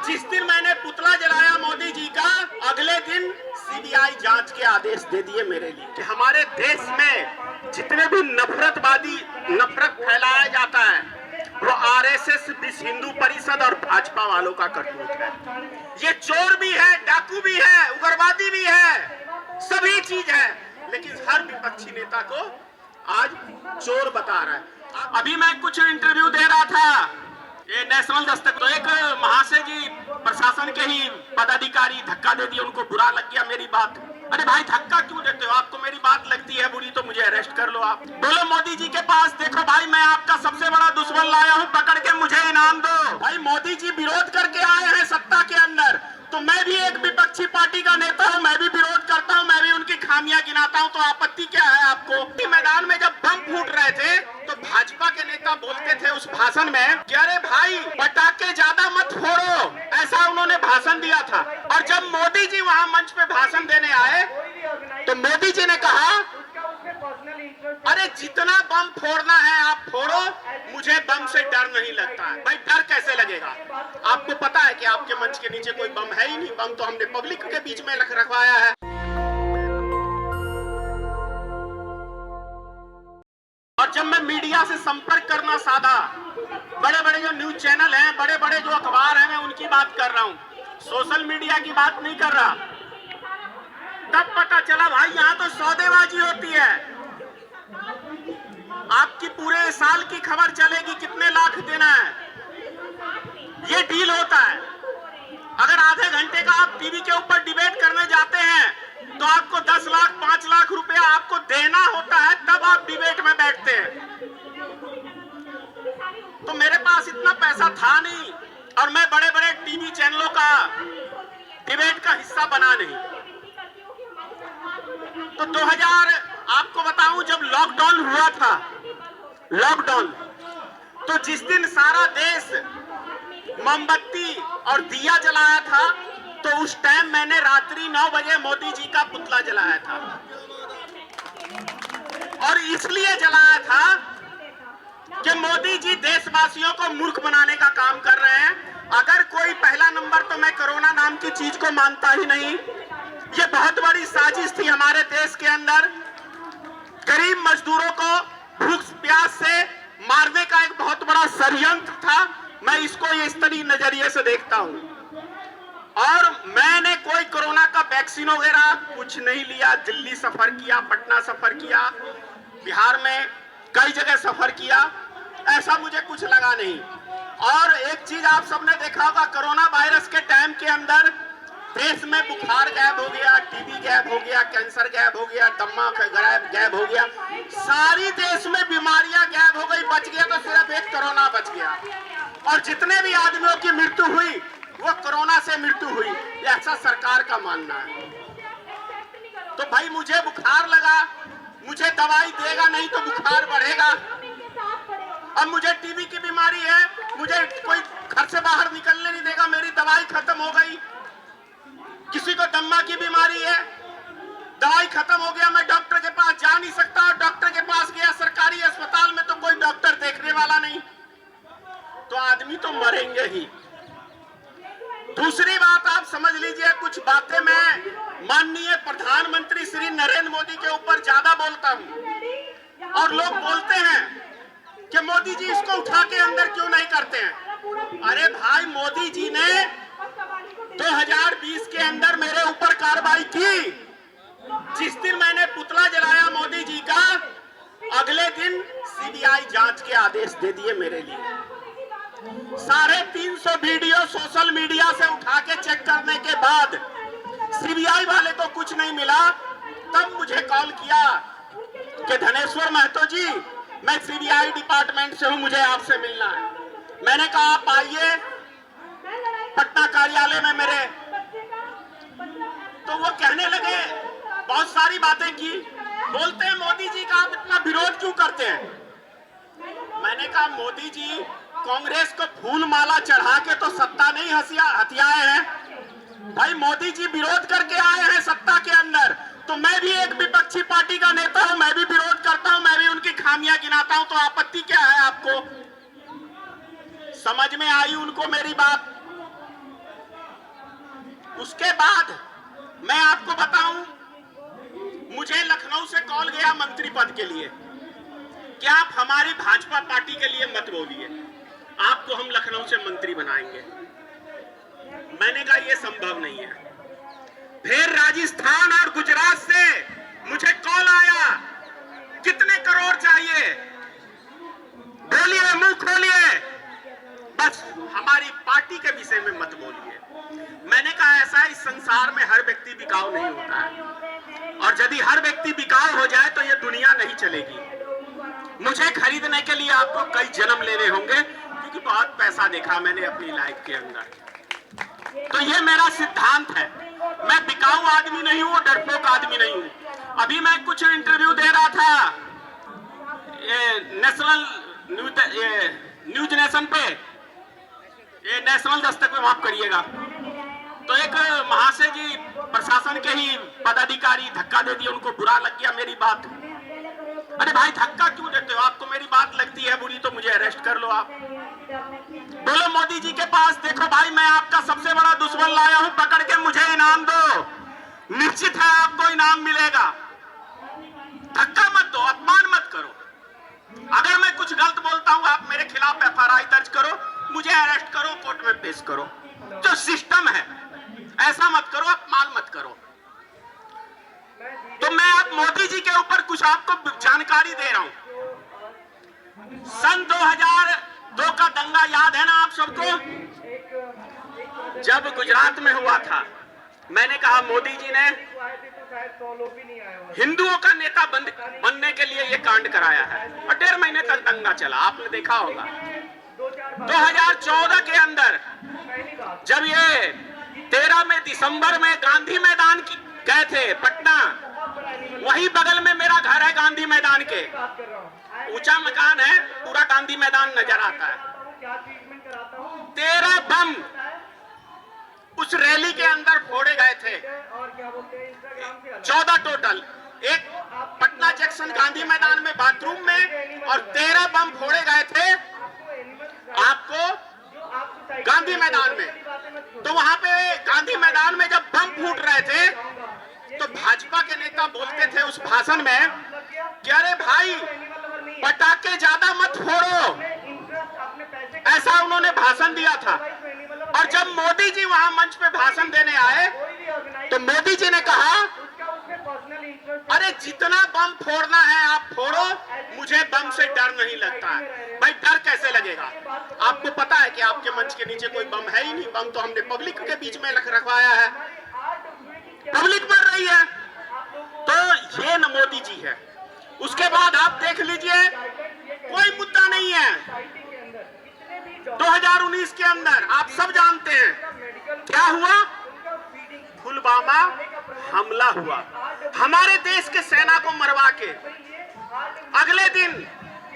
जिस दिन मैंने पुतला जलाया मोदी जी का, अगले दिन सीबीआई जांच के आदेश दे दिए मेरे लिए कि हमारे देश में जितने भी नफरत फैलाया जाता है वो आरएसएस, विश्व हिंदू परिषद और भाजपा वालों का करतूत है। ये चोर भी है, डाकू भी है, उग्रवादी भी है, सभी चीज है, लेकिन हर विपक्षी नेता को आज चोर बता रहा है। अभी मैं कुछ इंटरव्यू दे रहा था, ये नेशनल दस्तक, तो एक महाशय जी प्रशासन के ही पदाधिकारी धक्का दे दिए, उनको बुरा लग गया मेरी बात। अरे भाई धक्का क्यों देते हो? आपको मेरी बात लगती है बुरी तो मुझे अरेस्ट कर लो आप। बोलो मोदी जी के पास, देखो भाई मैं आपका सबसे बड़ा दुश्मन लाया हूं, पकड़ के मुझे इनाम दो। भाई मोदी जी विरोध करके आए हैं सत्ता के अंदर, तो मैं भी एक विपक्षी पार्टी का नेता हूं, मैं भी विरोध करता हूं, मैं भी उनकी खामियां गिनाता हूं, तो आपत्ति क्या है आपको? मैदान में जब बम फूट रहे थे तो भाजपा के नेता बोलते थे उस भाषण में कि अरे भाई पटाखे ज्यादा मत फोड़ो, ऐसा उन्होंने भाषण दिया था। और जब मोदी जी वहां मंच पे भाषण देने आए तो मोदी जी ने कहा अरे जितना बम फोड़ना है आप फोड़ो, मुझे बम से डर नहीं लगता है। भाई डर कैसे लगेगा? आपको पता है कि आपके मंच के नीचे कोई बम है ही नहीं, बम तो हमने पब्लिक के बीच में रखवाया है। और जब मैं मीडिया से संपर्क करना साधा, बड़े बड़े जो न्यूज चैनल हैं, बड़े बड़े जो अखबार हैं, मैं उनकी बात कर रहा हूँ, सोशल मीडिया की बात नहीं कर रहा, तब पता चला भाई यहाँ तो सौदेबाजी होती है। आपकी पूरे साल की खबर चलेगी, कितने लाख देना है, ये डील होता है। अगर आधे घंटे का आप टीवी के ऊपर डिबेट करने जाते हैं तो आपको 10 लाख 5 लाख रुपया आपको देना होता है, तब आप डिबेट में बैठते हैं। तो मेरे पास इतना पैसा था नहीं और मैं बड़े बड़े टीवी चैनलों का डिबेट का हिस्सा बना नहीं। तो 2000 आपको बताऊं, जब लॉकडाउन हुआ था, लॉकडाउन, तो जिस दिन सारा देश मोमबत्ती और दिया जलाया था, तो उस टाइम मैंने रात्रि 9 बजे मोदी जी का पुतला जलाया था। और इसलिए जलाया था कि मोदी जी देशवासियों को मूर्ख बनाने का काम कर रहे हैं। अगर कोई पहला नंबर, तो मैं कोरोना नाम की चीज को मानता ही नहीं। ये बहुत बड़ी साजिश थी हमारे देश के अंदर, गरीब मजदूरों को भूख प्यास से मारने का एक बहुत बड़ा षड्यंत्र था। मैं इसको इस तरह नजरिए से देखता हूं। और मैंने कोई कोरोना का वैक्सीन वगैरह कुछ नहीं लिया। दिल्ली सफर किया, पटना सफर किया, बिहार में कई जगह सफर किया, ऐसा मुझे कुछ लगा नहीं। और एक चीज आप सबने देखा होगा, कोरोना वायरस के टाइम के अंदर देश में बुखार गायब हो गया, टीबी गायब हो गया, कैंसर गायब हो गया, दम्मा गायब हो गया, सारी देश में बीमारियां गायब हो गई। बच गया तो सिर्फ एक कोरोना बच गया। और जितने भी आदमियों की मृत्यु हुई वो कोरोना से मृत्यु हुई, ऐसा सरकार का मानना है। तो भाई मुझे बुखार लगा, मुझे दवाई देगा नहीं तो बुखार बढ़ेगा। अब मुझे टीबी की बीमारी है, मुझे कोई घर से बाहर निकलने नहीं देगा, मेरी दवाई खत्म हो गई। किसी को दम्मा की बीमारी है, दवाई खत्म हो गया, मैं डॉक्टर के पास जा नहीं सकता। डॉक्टर के पास गया सरकारी अस्पताल में तो कोई डॉक्टर देखने वाला नहीं, तो आदमी तो मरेंगे ही। दूसरी बात आप समझ लीजिए, कुछ बातें मैं माननीय प्रधानमंत्री श्री नरेंद्र मोदी के ऊपर ज्यादा बोलता हूं, और लोग बोलते हैं कि मोदी जी इसको उठा के अंदर क्यों नहीं करते हैं। अरे भाई मोदी जी ने 2020 के अंदर मेरे ऊपर कार्रवाई की। जिस दिन मैंने पुतला जलाया मोदी जी का, अगले दिन सीबीआई जांच के आदेश दे दिए मेरे लिए। 350 वीडियो सोशल मीडिया से उठा के चेक करने के बाद सीबीआई वाले को कुछ नहीं मिला। तब मुझे कॉल किया कि धनेश्वर महतो जी, मैं सीबीआई डिपार्टमेंट से हूं, मुझे आपसे मिलना है। मैंने कहा आप आइए पटना कार्यालय में मेरे। तो वो कहने लगे, बहुत सारी बातें की, बोलते हैं मोदी जी का आप इतना विरोध क्यों करते हैं। मैंने कहा मोदी जी कांग्रेस को फूल माला चढ़ा के तो सत्ता नहीं हथियाए हैं। भाई मोदी जी विरोध करके आए हैं सत्ता के अंदर, तो मैं भी एक विपक्षी पार्टी का नेता हूं, मैं भी विरोध करता हूं, मैं भी उनकी खामियां गिनाता हूं, तो आपत्ति क्या है आपको? समझ में आई उनको मेरी बात? उसके बाद मैं आपको बताऊं, मुझे लखनऊ से कॉल गया मंत्री पद के लिए कि आप हमारी भाजपा पार्टी के लिए मत बोलिए, आपको हम लखनऊ से मंत्री बनाएंगे। मैंने कहा यह संभव नहीं है। फिर राजस्थान और गुजरात से मुझे कॉल आया, कितने करोड़ चाहिए, बोलिए, मुंह खोलिए, बस हमारी पार्टी के विषय में मत बोलिए। मैंने कहा ऐसा इस संसार में हर व्यक्ति बिकाऊ नहीं होता है, और यदि हर व्यक्ति बिकाऊ हो जाए तो ये दुनिया नहीं चलेगी। मुझे खरीदने के लिए आपको कई जन्म लेने होंगे, क्योंकि बहुत पैसा देखा मैंने अपनी लाइफ के अंदर। तो ये मेरा सिद्धांत है, मैं बिकाऊ आदमी नहीं हूं, डरपोक आदमी नहीं हूं। अभी मैं कुछ इंटरव्यू दे रहा था नेशनल न्यूज नेशन पे, ये नेशनल दस्तक पे, माफ करिएगा। तो एक महाशय जी प्रशासन के ही पदाधिकारी धक्का दे दिया, उनको बुरा लग गया मेरी बात। अरे भाई धक्का क्यों देते हो, आपको मेरी बात लगती है बुरी तो मुझे अरेस्ट कर लो आप। बोलो मोदी जी के पास, देखो भाई मैं आपका सबसे बड़ा दुश्मन लाया हूं, पकड़ के मुझे इनाम दो, निश्चित है आपको इनाम मिलेगा। धक्का मत दो, अपमान मत करो। अगर मैं कुछ गलत बोलता हूं, आप मेरे खिलाफ एफआईआर दर्ज करो, मुझे अरेस्ट करो, कोर्ट में पेश करो। जो सिस्टम है ऐसा मत करो, अपमान मत करो। तो मैं अब मोदी जी के ऊपर कुछ आपको जानकारी दे रहा हूं। सन 2002 का दंगा याद है ना आप सबको, जब गुजरात में हुआ था। मैंने कहा मोदी जी ने हिंदुओं का नेता बनने के लिए यह कांड कराया है, और 1.5 महीने तक दंगा चला, आपने देखा होगा। 2014 के अंदर जब ये 13 दिसंबर में गांधी मैदान गए थे पटना, वही बगल में मेरा घर है गांधी मैदान के, ऊंचा मकान है, पूरा गांधी मैदान नजर आता है। 13 बम उस रैली के अंदर फोड़े गए थे, 14 टोटल, एक पटना जंक्शन गांधी मैदान में बाथरूम में, और 13 बम फोड़े गए थे आपको गांधी मैदान में। तो वहां पे गांधी मैदान में जब बम फूट रहे थे तो भाजपा के नेता बोलते थे उस भाषण में कि अरे भाई पटाखे ज्यादा मत फोड़ो, ऐसा उन्होंने भाषण दिया था। और जब मोदी जी वहां मंच पे भाषण देने आए तो मोदी जी ने कहा अरे जितना बम फोड़ना है आप फोड़ो, मुझे बम से डर नहीं लगता है। भाई डर कैसे लगेगा, आपको पता है कि आपके मंच के नीचे कोई बम है ही नहीं। बम तो हमने पब्लिक के बीच में रखवाया है, पब्लिक मर रही है। तो ये न मोदी जी है। उसके बाद आप देख लीजिए, कोई मुद्दा नहीं है। 2019 के अंदर आप सब जानते हैं क्या हुआ, पुलवामा हमला हुआ, हमारे देश के सेना को मरवा के। अगले दिन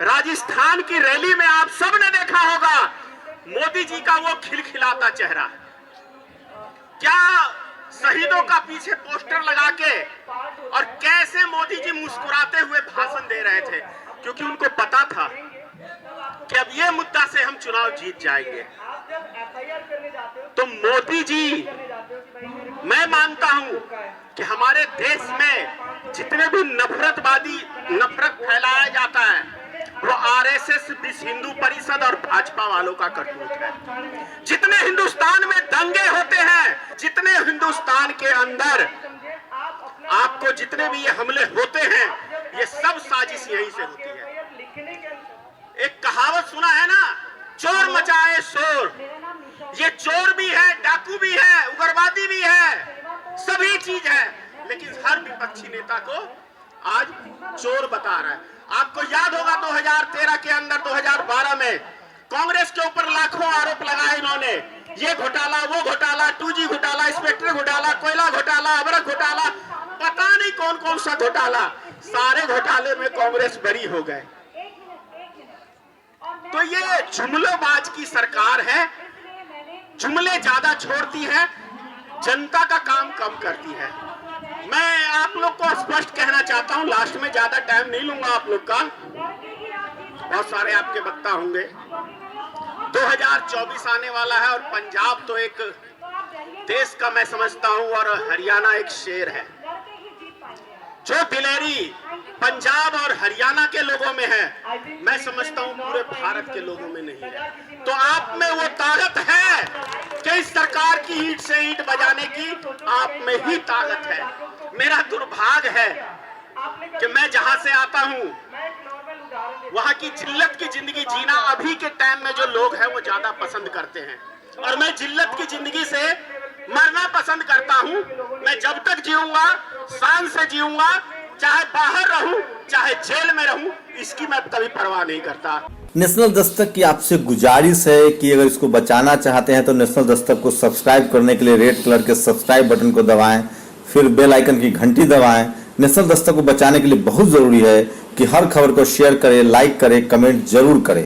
राजस्थान की रैली में आप सब ने देखा होगा मोदी जी का वो खिलखिलाता चेहरा, क्या शहीदों का पीछे पोस्टर लगा के, और कैसे मोदी जी मुस्कुराते हुए भाषण दे रहे थे, क्योंकि उनको पता था कि अब ये मुद्दा से हम चुनाव जीत जाएंगे। तो मोदी जी, मैं मानता हूं कि हमारे देश में जितने भी नफरत फैलाया जाता है वो आरएसएस, विश्व हिंदू परिषद और भाजपा वालों का करतूत है। जितने हिंदुस्तान में दंगे होते हैं, जितने हिंदुस्तान के अंदर आपको जितने भी ये हमले होते हैं, ये सब साजिश यहीं से होती है। एक कहावत सुना है ना, चोर मचाए शोर। ये चोर भी है, डाकू भी है, उग्रवादी भी है, सभी चीज है, लेकिन हर विपक्षी नेता को आज चोर बता रहा है। आपको याद होगा 2013 के अंदर 2012 में कांग्रेस के ऊपर लाखों आरोप लगाए इन्होंने, ये घोटाला, वो घोटाला, 2G घोटाला, स्पेक्ट्रम घोटाला, कोयला घोटाला, अबरक घोटाला, पता नहीं कौन कौन सा घोटाला। सारे घोटाले में कांग्रेस बरी हो गए। तो ये जुमलेबाज की सरकार है, जुमले ज्यादा छोड़ती है, जनता का काम कम करती है। मैं आप लोग को स्पष्ट कहना चाहता हूं, लास्ट में ज्यादा टाइम नहीं लूंगा आप लोग का, बहुत सारे आपके वक्ता होंगे। 2024 आने वाला है और पंजाब तो एक देश का मैं समझता हूं, और हरियाणा एक शेर है। जो दिलेरी पंजाब और हरियाणा के लोगों में है, मैं समझता हूं पूरे भारत के लोगों में नहीं है। तो आप में वो ताकत है कि इस सरकार की ईंट से ईंट बजाने की आप में ही ताकत है। मेरा दुर्भाग्य है कि मैं जहां से आता हूं वहां की जिल्लत की जिंदगी जीना अभी के टाइम में जो लोग हैं वो ज्यादा पसंद करते हैं, और मैं जिल्लत की जिंदगी से मरना पसंद करता हूं। मैं जब तक जीऊंगा शान से जीऊंगा, चाहे बाहर रहूं चाहे जेल में रहूं, इसकी मैं कभी परवाह नहीं करता। नेशनल दस्तक की आपसे गुजारिश है कि अगर इसको बचाना चाहते हैं तो नेशनल दस्तक को सब्सक्राइब करने के लिए रेड कलर के सब्सक्राइब बटन को दबाएं, फिर बेल आइकन की घंटी दबाएं। नेशनल दस्तक को बचाने के लिए बहुत जरूरी है कि हर खबर को शेयर करें, लाइक करें, कमेंट जरूर करें।